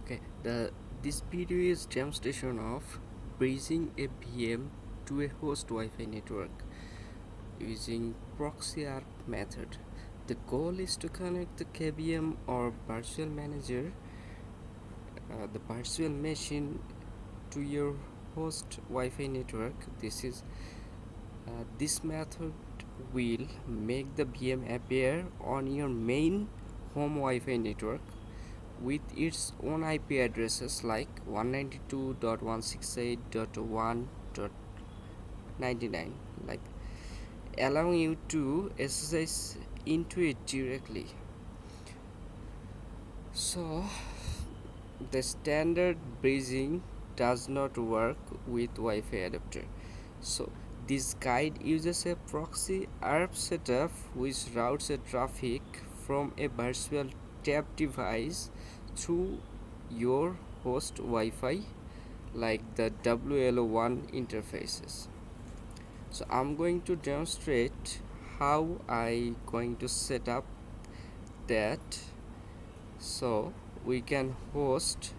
Okay, this video is demonstration of bridging a VM to a host Wi-Fi network using Proxy ARP method. The goal is to connect the KVM or virtual manager, the virtual machine, to your host Wi-Fi network. This method will make the VM appear on your main home Wi-Fi network with its own IP addresses like 192.168.1.99, like allowing you to SSH into it directly. So the standard bridging does not work with Wi-Fi adapter. So this guide uses a proxy ARP setup which routes a traffic from a virtual tab device through your host Wi-Fi like the WLO1 interfaces. So I'm going to demonstrate how I going to set up that so we can host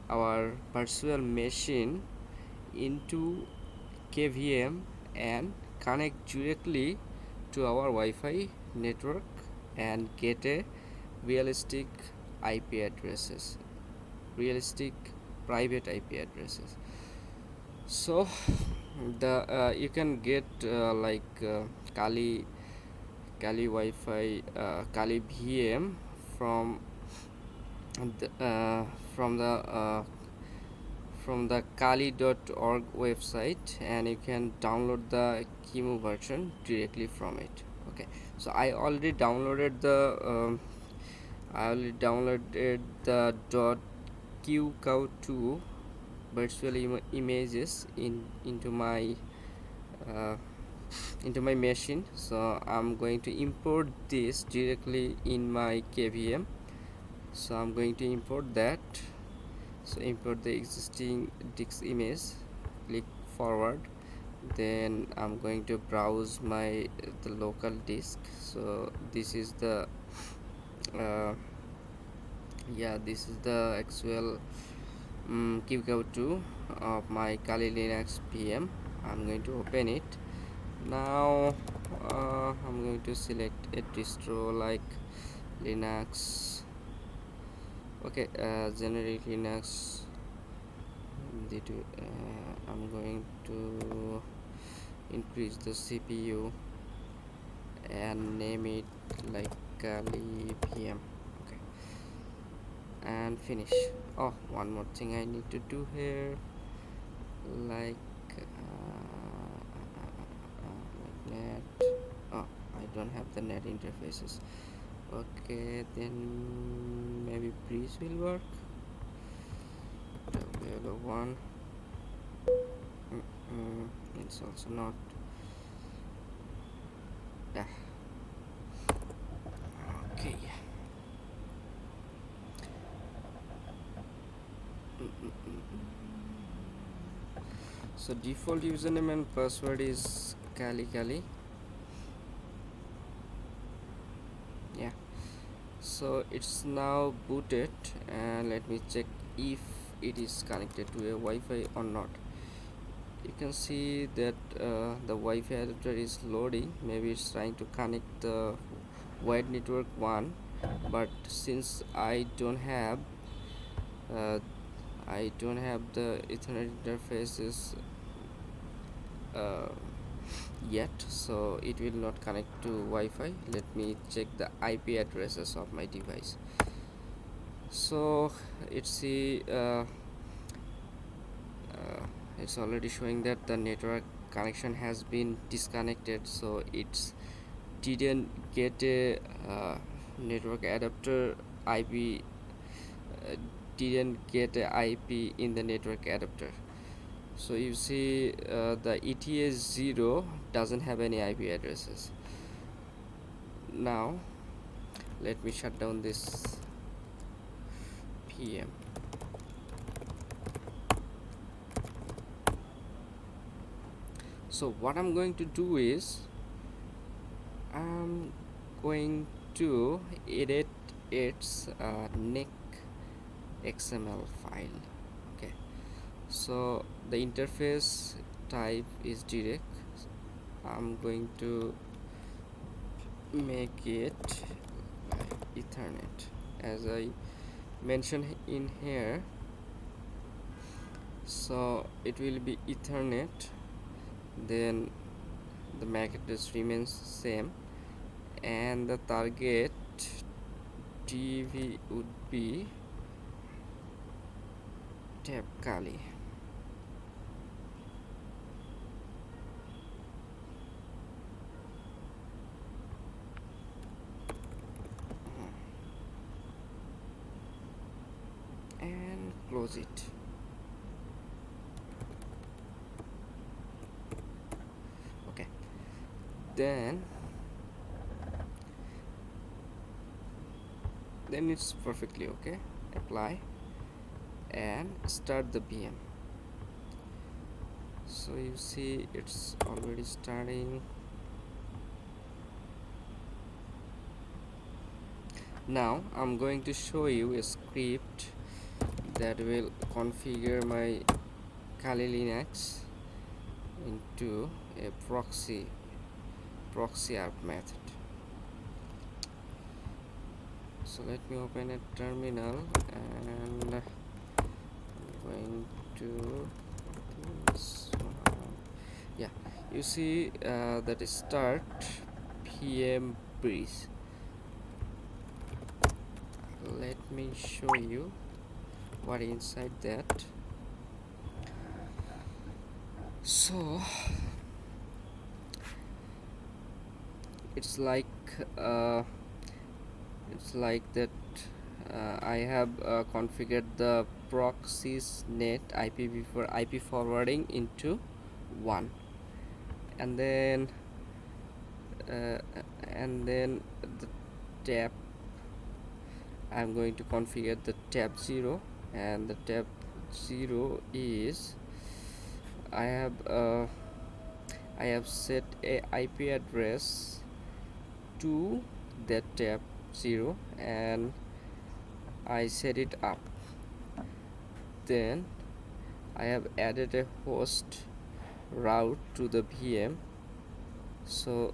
our virtual machine into KVM and connect directly to our Wi-Fi network and get a realistic IP addresses, realistic private IP addresses. So you can get Kali Wi-Fi, Kali VM from the kali.org website, and you can download the qemu version directly from it. Okay, so I already downloaded the .qcow2 virtual images uh, into my machine. So I'm going to import this directly in my KVM. So I'm going to import that. So import the existing disk image, click forward, then I'm going to browse the local disk. So this is the this is the actual qcow2 of my Kali Linux VM. I'm going to open it now. I'm going to select a distro like Linux. Okay, generic Linux. I'm going to increase the CPU and name it like Kali VM. Okay, and finish. Oh, one more thing I need to do here, like net. Oh, I don't have the net interfaces. Okay, then maybe breeze will work. WLO1. It's also not. Yeah. Okay. So default username and password is Kali. Yeah. So it's now booted, and let me check if it is connected to a Wi-Fi or not. You can see that the Wi-Fi adapter is loading. Maybe it's trying to connect the wired network 1, but since I don't have the Ethernet interfaces yet, so it will not connect to Wi-Fi. Let me check the IP addresses of my device. So it's already showing that the network connection has been disconnected, so it's didn't get a network adapter IP, didn't get a IP in the network adapter. So you see the ETH0 doesn't have any IP addresses. Now let me shut down this PM. So what I'm going to do is I'm going to edit its NIC XML file. Okay, so the interface type is direct. I'm going to make it Ethernet as I mentioned in here. So it will be Ethernet, then the MAC address remains same, and the target TV would be tab Kali. And close it. Okay, then it's perfectly okay. Apply and start the VM. So you see it's already starting. Now I'm going to show you a script that will configure my Kali Linux into a proxy ARP method. So let me open a terminal, and I'm going to this one. Yeah, you see that is start PM breeze. Let me show you what inside that. So it's like that I have configured the proxy's net IP forwarding into 1, and then the tab, I'm going to configure the tab 0, and the tab 0 is I have set a IP address to that tab 0, and I set it up. Then I have added a host route to the VM. So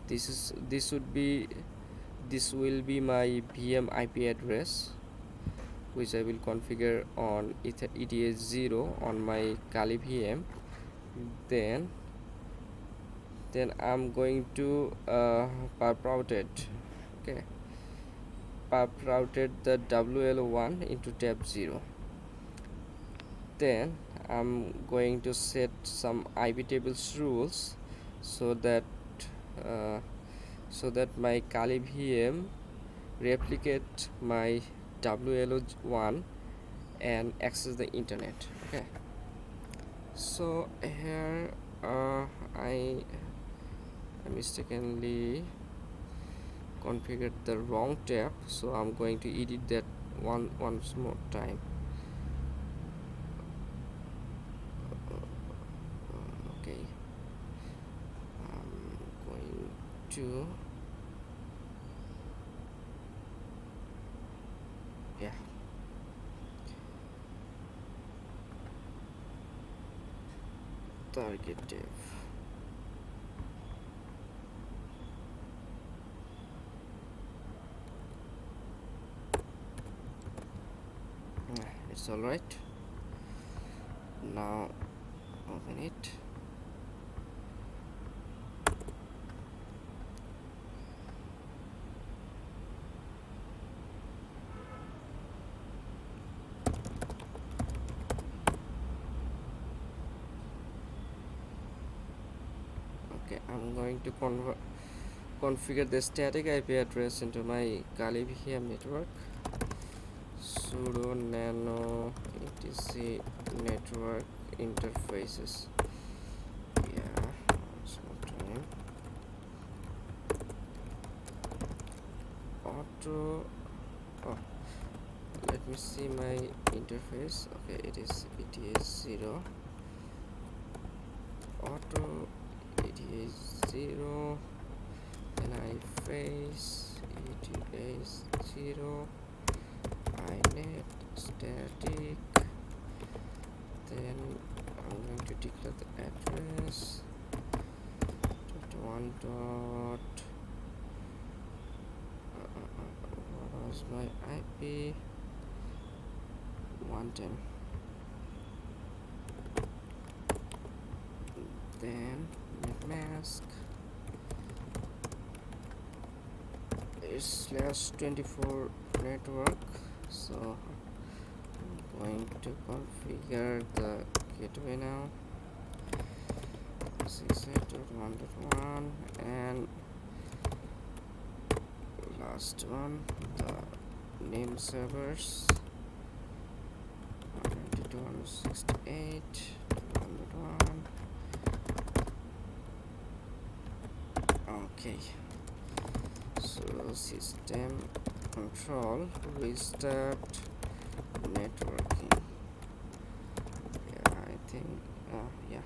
this will be my VM IP address, which I will configure on ETH 0 on my Kali VM. Then I'm going to pub routed. Okay, pub routed the WL1 into tab 0. Then I'm going to set some IP tables rules so that my Kali VM replicate my WL1 and access the internet. Okay, so here I mistakenly configured the wrong tab, so I'm going to edit that once more time. Okay, I'm going to target tab. It's all right. Now open it. Okay, I'm going to configure the static IP address into my Kali VM network. Sudo nano etc network interfaces. Yeah, sometime auto. Oh, let me see my interface. Okay, it is 0 auto 0, then I face 0 inet static, then I'm going to declare the address .1 dot what was my IP 110, then net mask is /24 network. So I'm going to configure the gateway now, 68.1.1, and last one, the name servers 192.168.1.1. Okay, so system control restart networking. Yeah, I think yeah,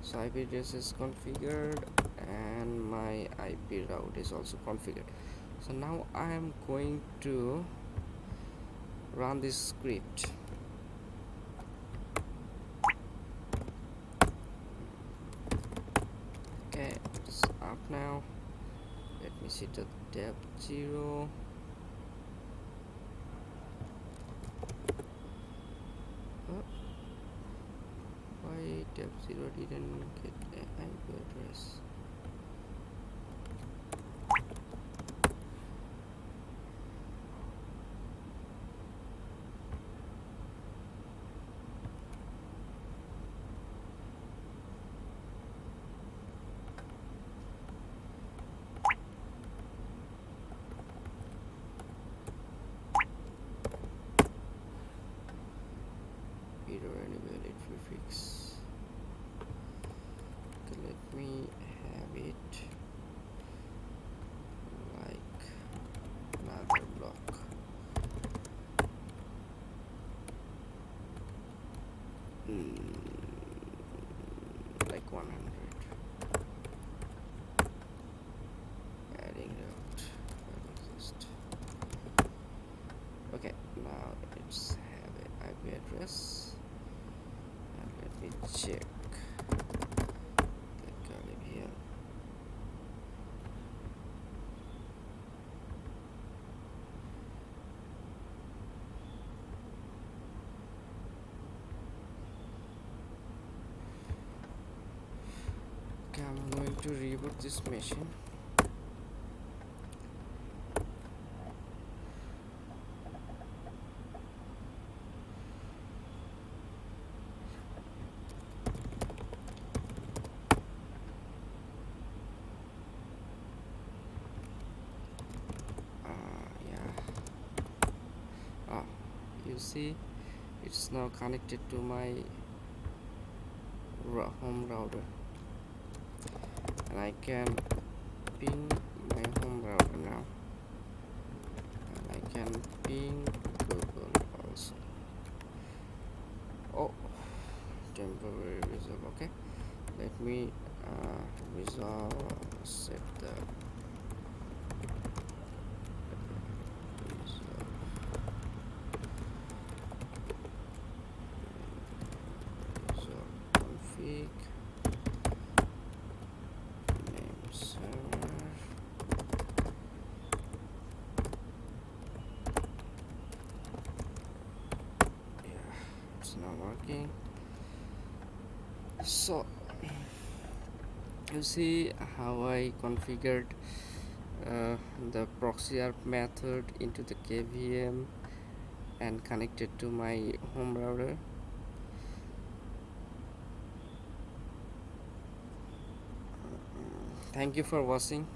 so IP address is configured and my IP route is also configured. So now I am going to run this script. Okay, it's up now. Let me see the depth 0. Why depth 0 didn't get an IP address? Valid prefix. Okay, let me have it like another block. Like 100. Adding route will exist. Okay, now it's have an IP address. Let me check the KVM. Okay, I'm going to reboot this machine. You see, it's now connected to my home router, and I can ping my home router now, and I can ping Google also. Oh, temporary resolve. Okay, let me resolve, set the config name server. Yeah, it's not working. So you see how I configured the Proxy ARP method into the KVM and connected to my home router. Thank you for watching.